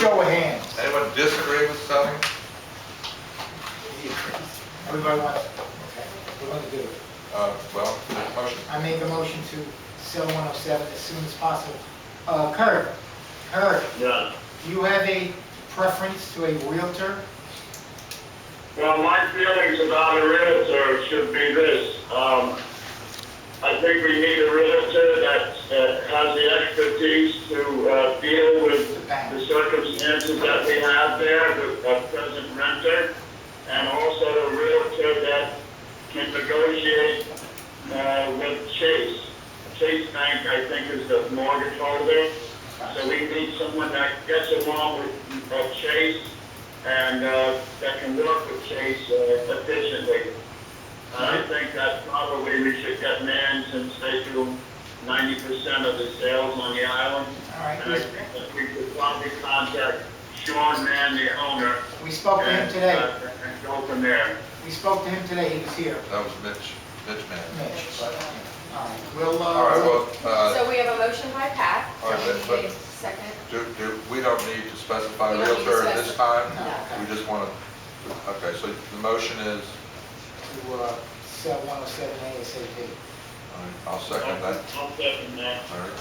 show of hands. Anyone disagree with selling? Everybody wants it. Okay, we're gonna do it. Well, motion. I make a motion to sell 107 as soon as possible. Kurt, Yeah. do you have a preference to a realtor? Well, my feelings about a realtor should be this. I think we need a realtor that has the expertise to deal with the circumstances that we have there with a present renter, and also a realtor that can negotiate with Chase. Chase Bank, I think, is the mortgage holder. So we need someone that gets along with Chase and that can work with Chase efficiently. I think that probably we should get Mann, since they do 90% of the sales on the island. All right, And I think that we could probably contact Sean Mann, the owner. we spoke to him and, today. And go from there. We spoke to him today, he was here. That was Mitch Mann. Mitch, but, all right, we'll, All right, well, So we have a motion by Pat. all right, but Second. we don't need to specify We don't need to realtor at this time? No. We just want to, okay, so the motion is, to sell 107 ASAP. all right, I'll second that. I'll second that. All right,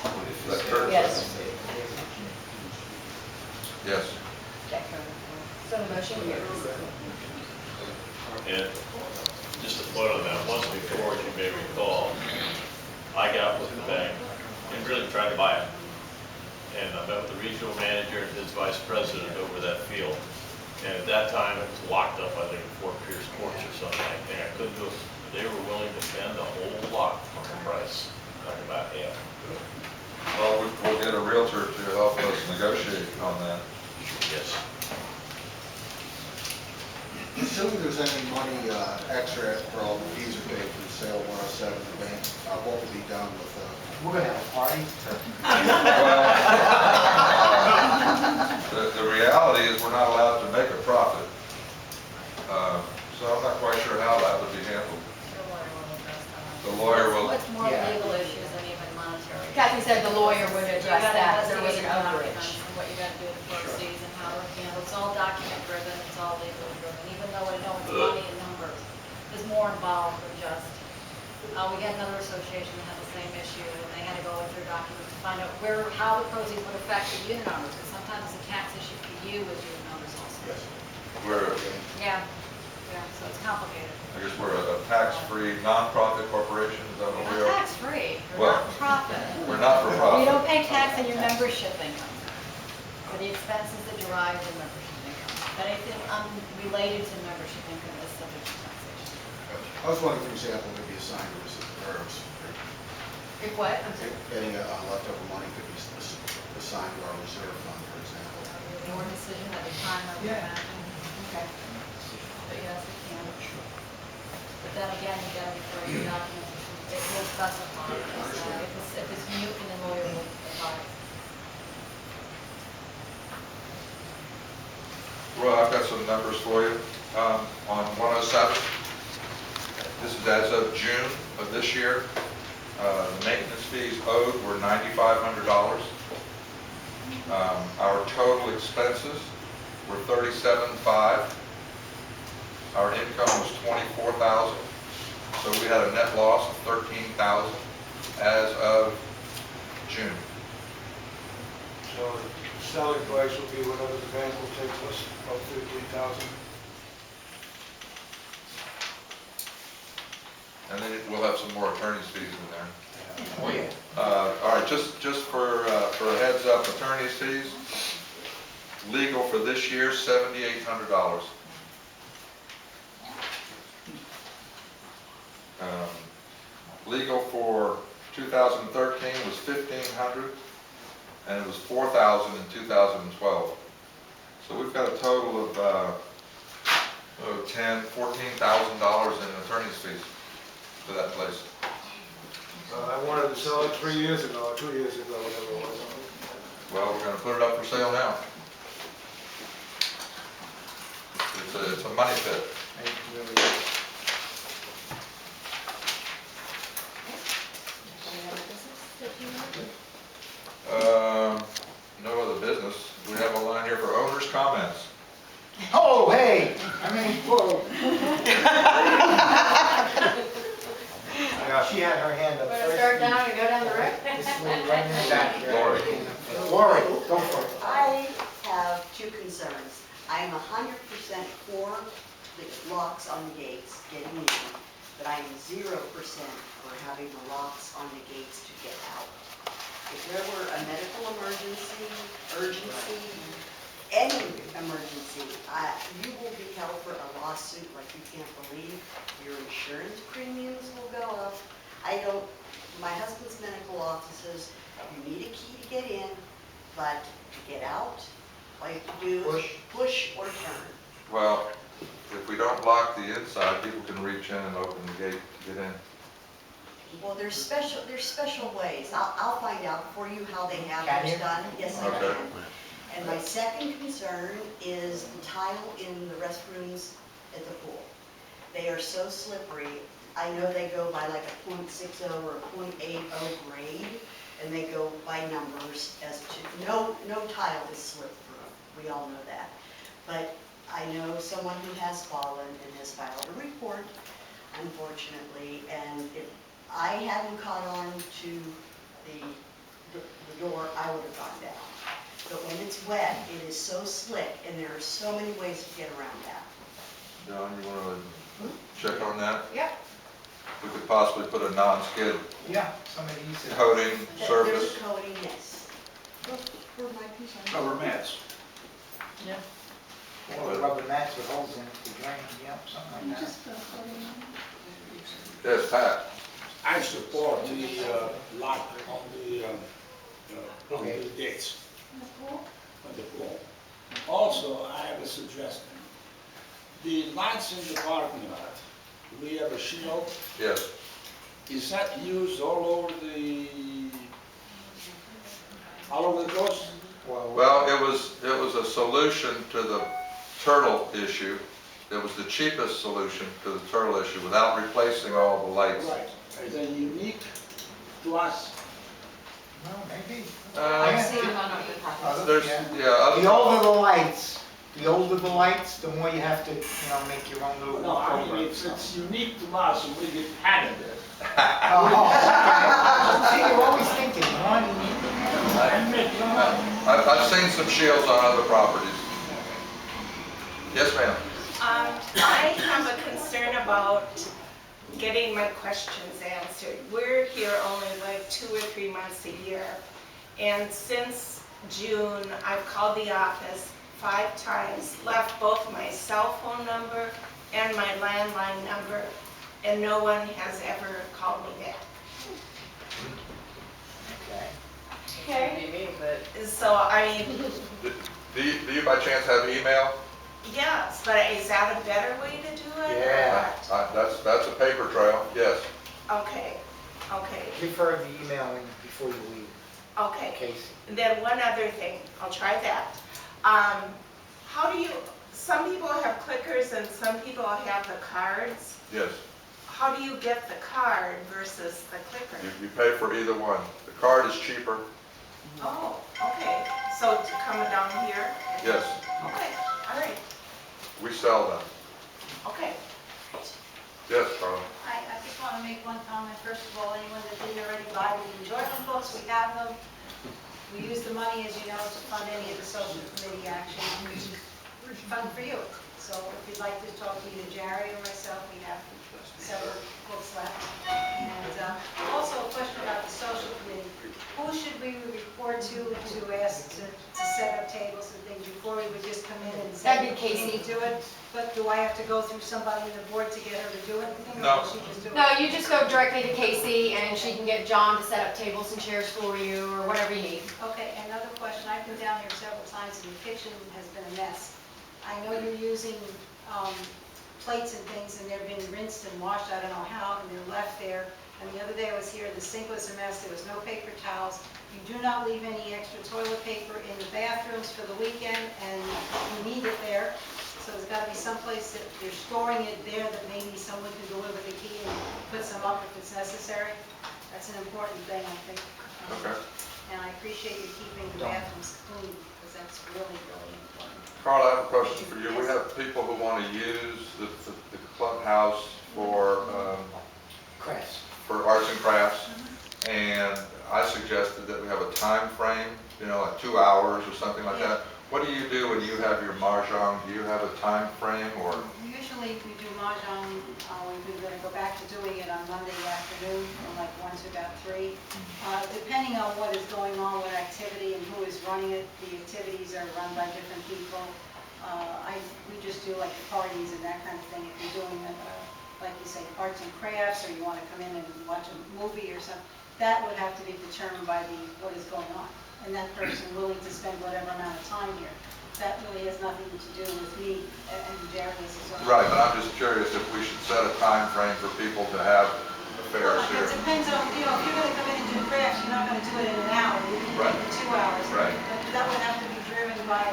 that Kurt? Yes. Yes. So the motion carries. And just to point on that, once before, as you may recall, I got with the bank and really tried to buy it. And I met with the regional manager and his vice president over that field. And at that time, it was locked up, I think, in Fort Pierce Courts or something like that. I couldn't do it. They were willing to spend a whole lot on the price, like about half. Well, we'll get a realtor to help us negotiate on that. Yes. Assuming there's any money extra for all the fees are paid for the sale of 107 to the bank, what would be done with We're gonna have a party. Well, the reality is we're not allowed to make a profit. So I'm not quite sure how that would be handled. The lawyer will, What's more Yeah. legal issues than even monetary? Kathy said the lawyer would You address gotta that, there was investigate an the overage. documents and what you gotta do with the proceeds and how to handle. It's all document driven, it's all legal driven, even though I know it's money and numbers. There's more involved than just, we had another association that had the same issue, and they had to go through documents to find out how the proceeds would affect the unit owners, because sometimes it's a tax issue for you as unit owners also. we're, Yeah, so it's complicated. I guess we're a tax-free, non-profit corporation, is that what we We're are? not tax-free, Well, we're not for profit. We're not for We profit. don't pay tax on your membership income, for the expenses that derive from membership income. Anything unrelated to membership income is subject to taxation. I was wondering, for example, maybe assigned to reserves, If what? I'm sorry. getting leftover money could be assigned to our reserve fund, for example. Your decision at the time of the Yeah. event. Okay. But yes, it can. But then again, you gotta refer to the documents, it will specify, if it's mute, then the lawyer will advise. Well, I've got some numbers for you. On 107, this is as of June of this year. The maintenance fees owed were $9,500. Our total expenses were $37,500. Our income was $24,000. So we had a net loss of $13,000 as of June. So the selling price will be whatever the bank will take us, about 13,000. And then we'll have some more attorney's fees in there. Oh, yeah. All right, just for a heads up, attorney's fees, legal for this year, $7,800. Legal for 2013 was $1,500, and it was $4,000 in 2012. So we've got a total of $14,000 in attorney's fees for that place. I wanted to sell it 3 years ago, or 2 years ago, whatever it was. Well, we're going to put it up for sale now. It's a money pit. No other business. We have a line here for comments? Oh, hey, I mean, whoa. Yeah, she had her hand up We're first. gonna start down and go down the road? This lady right in the back here. Lori. Lori, go for it. I have two concerns. I'm 100% for the locks on the gates getting in, but I am 0% for having the locks on the gates to get out. If there were a medical emergency, urgency, any emergency, you will be held for a lawsuit like you can't believe. Your insurance premiums will go up. My husband's medical office says, you need a key to get in, but to get out, all you have to do is push or turn. Well, if we don't lock the inside, people can reach in and open the gate to get in. Well, there's special ways. I'll find out for you how they have Can theirs you? done. Yes, I Okay. can. And my second concern is the tile in the restrooms at the pool. They are so slippery. I know they go by like a .60 or a .80 grade, and they go by numbers as to, no tile is slip-through. We all know that. But I know someone who has fallen and has filed a report, unfortunately, and if I hadn't caught on to the door, I would have gone down. But when it's wet, it is so slick, and there are so many ways to get around that. John, you want to check on that? Yep. We could possibly put a non-skid Yeah, somebody used to. coating There's surface. a coating, yes. For my concern. Cover mats. Or rubber mats with holes in it to drain, yep, something like that. Yes, Pat? I support the lock on the gates. On the pool. Also, I have a suggestion. The lights in the parking lot, we have a shield, Yes. is that used all over the coast? Well, it was a solution to the turtle issue. It was the cheapest solution to the turtle issue without replacing all the lights. Right. Is that unique to us? No, maybe. Uh, See them on other properties. There's, Yeah. yeah, other. The older the lights, the more you have to, make your own little No, I mean, programs. it's unique to us, and we get patented it. Oh, okay. See, you're always thinking, I've seen some shields on other properties. Yes, ma'am. I have a concern about getting my questions answered. We're here only like 2 or 3 months a year. And since June, I've called the office 5 times, left both my cell phone number and my landline number, and no one has ever called me back. Okay? So, I mean, Do you by chance have email? yes, but is that a better way to do it? or Yeah. what? That's a paper trail, yes. Okay. Refer the email in before you leave, Okay. Casey. And then one other thing, I'll try that. How do you, some people have clickers and some people have the cards. Yes. How do you get the card versus the clicker? You pay for either one. The card is cheaper. Oh, okay. So to come down here? Yes. Okay, all right, We sell them. okay. Yes, Carla. I just want to make one comment. First of all, anyone that didn't already buy the enjoyment books, we have them. We use the money, as you know, to fund any of the social committee action, which is fun for you. So if you'd like to talk to either Jerry or myself, we have several books left. And also a question about the social committee. Who should we report to ask to set up tables and things before we would just come in and say? That'd be Casey. "Can you do it?" But do I have to go through somebody in the board to get her to do anything? No. Or does she just do it? No, you just go directly to Casey and she can get John to set up tables and chairs for you or whatever you need. Okay, another question. I've been down here several times and the kitchen has been a mess. I know you're using plates and things and they've been rinsed and washed, I don't know how, and they're left there. And the other day I was here, the sink was a mess, there was no paper towels. You do not leave any extra toilet paper in the bathrooms for the weekend, and you need it there. So there's got to be some place that you're storing it there that maybe someone can deliver the key and put some up if it's necessary. That's an important thing, I think. Okay. And I appreciate you keeping the bathrooms clean, because that's really, really important. Carl, I have a question for you. We have people who want to use the clubhouse for, Crafts. for arts and crafts, and I suggested that we have a time frame, you know, like 2 hours or something like that. What do you do when you have your mahjong? Do you have a time frame or? Usually we do mahjong, we're going to go back to doing it on Monday afternoon from like 1 to about 3. Depending on what is going on with activity and who is running it, the activities are run by different people. We just do like the parties and that kind of thing. If you're doing, like you say, arts and crafts, or you want to come in and watch a movie or something, that would have to be determined by what is going on. And that person willing to spend whatever amount of time here. That really has nothing to do with me and Jerry's. Right, but I'm just curious if we should set a time frame for people to have affairs Well, here. it depends on, if you're going to come in and do crafts, you're not going to do it in an hour, you can do it in 2 hours. Right. But that would have to be driven by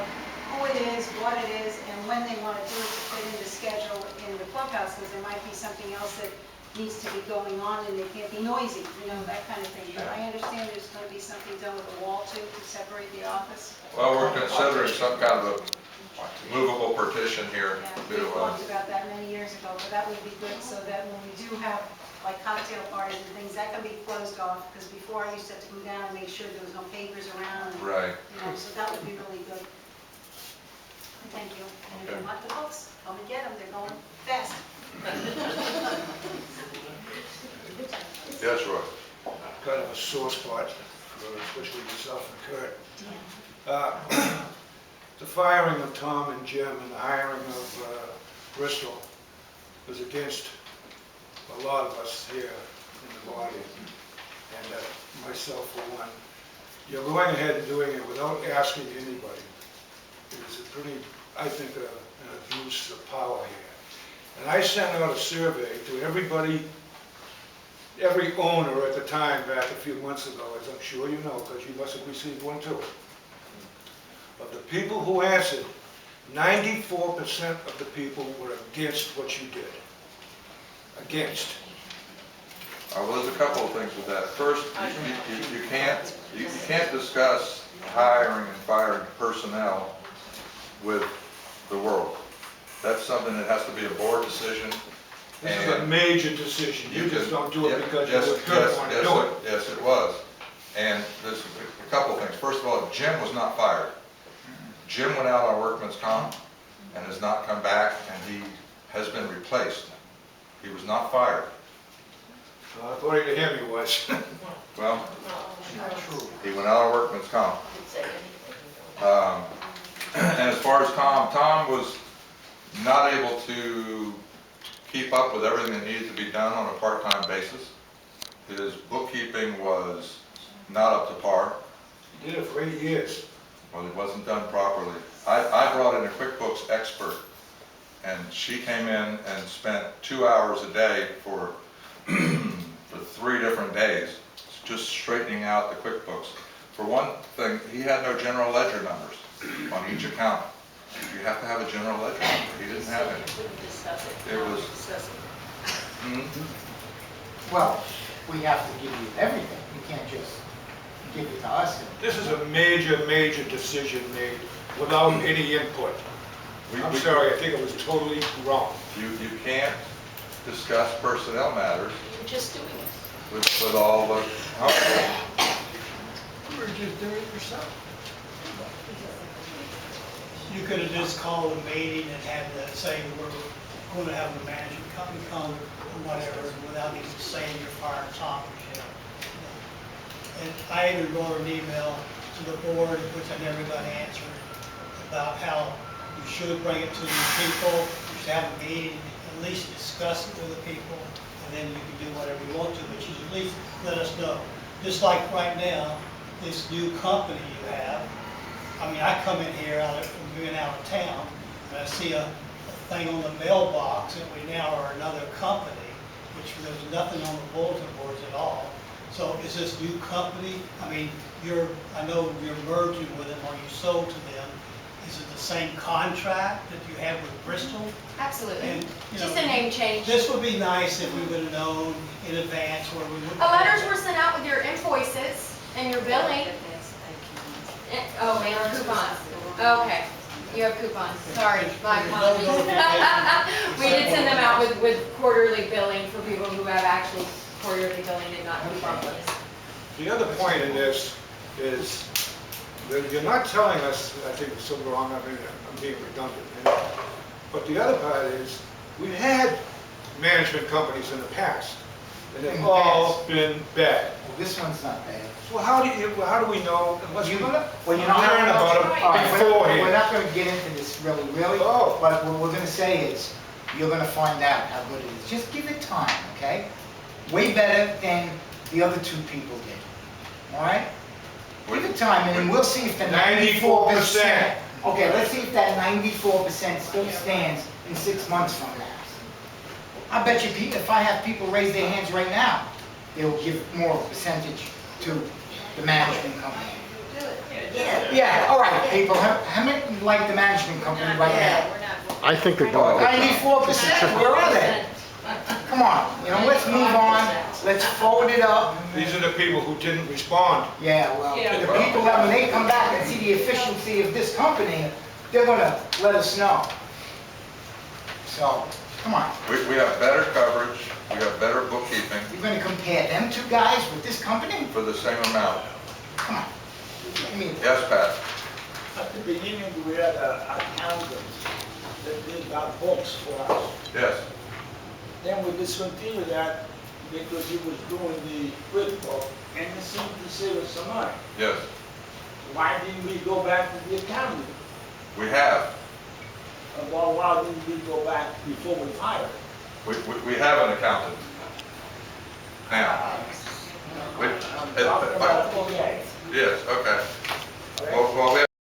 who it is, what it is, and when they want to do it to fit in the schedule in the clubhouse, because there might be something else that needs to be going on and they can't be noisy, that kind of thing. But I understand there's going to be something done with the wall too, to separate the office. Well, we're considering some kind of a movable partition here We to, talked about that many years ago, but that would be good so that when we do have like cocktail parties and things, that can be closed off, because before I used to have to come down and make sure there was no papers around. And, right. so that would be really good. Thank you. And if you want the books, come and get them, they're going fast. Yes, Roy. Kind of a sore spot, especially yourself and Kurt. The firing of Tom and Jim and the hiring of Bristol was against a lot of us here in the body, and myself for one. You're going ahead and doing it without asking anybody. It is a pretty, I think, an abuse of power here. And I sent out a survey to everybody, every owner at the time back a few months ago, as I'm sure you know, because you must have received one too. Of the people who answered, 94% of the people were against what you did. Against. Well, there's a couple of things with that. First, you can't discuss hiring and firing personnel with the world. That's something that has to be a board decision. This is a major decision. You just don't do it because you would want to do it. Yes, it was. And there's a couple of things. First of all, Jim was not fired. Jim went out on workman's comp and has not come back, and he has been replaced. He was not fired. According to him, he was. Well, he went out on workman's comp. And as far as Tom was not able to keep up with everything that needed to be done on a part-time basis. His bookkeeping was not up to par. He did it for 8 years. Well, it wasn't done properly. I brought in a QuickBooks expert, and she came in and spent 2 hours a day for 3 different days, just straightening out the QuickBooks. For one thing, he had no general ledger numbers on each account. You have to have a general ledger number. He didn't have any. It was. Well, we have to give you everything. You can't just give it to us. This is a major, major decision made without any input. I'm sorry, I think it was totally wrong. You can't discuss personnel matters You're just doing it. with all the. We're just doing it yourself. You could have just called a meeting and had to say we're going to have the management company come or whatever, without even saying you're firing Tom or Jim. And I even wrote an email to the board, which I never got answered, about how you should bring it to the people, you should have a meeting, at least discuss it with the people, and then you can do whatever you want to, but you should at least let us know. Just like right now, this new company you have, I mean, I come in here from being out of town, and I see a thing on the mailbox that we now are another company, which there's nothing on the bulletin boards at all. So is this new company, I mean, I know you're merging with them, or you sold to them. Is it the same contract that you have with Bristol? Absolutely. And, Just a name change. This would be nice if we would have known in advance where we would. Letters were sent out with your invoices and your billing. Oh, mailer coupons. Okay. You have coupons, sorry, my apologies. We did send them out with quarterly billing for people who have actually quarterly billing and not coupon lists. The other point in this is that you're not telling us, I think it's so wrong, I mean, I'm being redundant, but the other part is, we've had management companies in the past, and they've all been bad. Well, this one's not bad. So how do we know, unless we You- learn well, you know how- about All right, them we're beforehand? not gonna get into this really, Oh. but what we're gonna say is, you're gonna find out how good it is. Just give it time, okay? Way better than the other two people did, all right? Give it time, and then we'll see if the 94%. Okay, let's see if that 94% still stands in 6 months from now. I bet you, if I have people raise their hands right now, they'll give more percentage to the management company. Yeah. Yeah, all right, people, how many like the management company right now? We're not. I think they're doing a good job. 94%, where are they? Come on, let's move on, let's forward it up. These are the people who didn't respond. Yeah, well, the people that when they come back and see the efficiency of this company, they're gonna let us know. So, come on, We have better coverage, we have better bookkeeping you're gonna compare them two guys with this company? for the same amount. Come on. I mean, Yes, Pat? At the beginning, we had an accountant that did our books for us. Yes. Then we discontinued that because he was doing the QuickBook and it seemed to save us some money. Yes. Why didn't we go back to the accountant? We have. Well, why didn't we go back before we hired? We have an accountant. Now. I'm talking about, okay. Yes, okay. Well, we have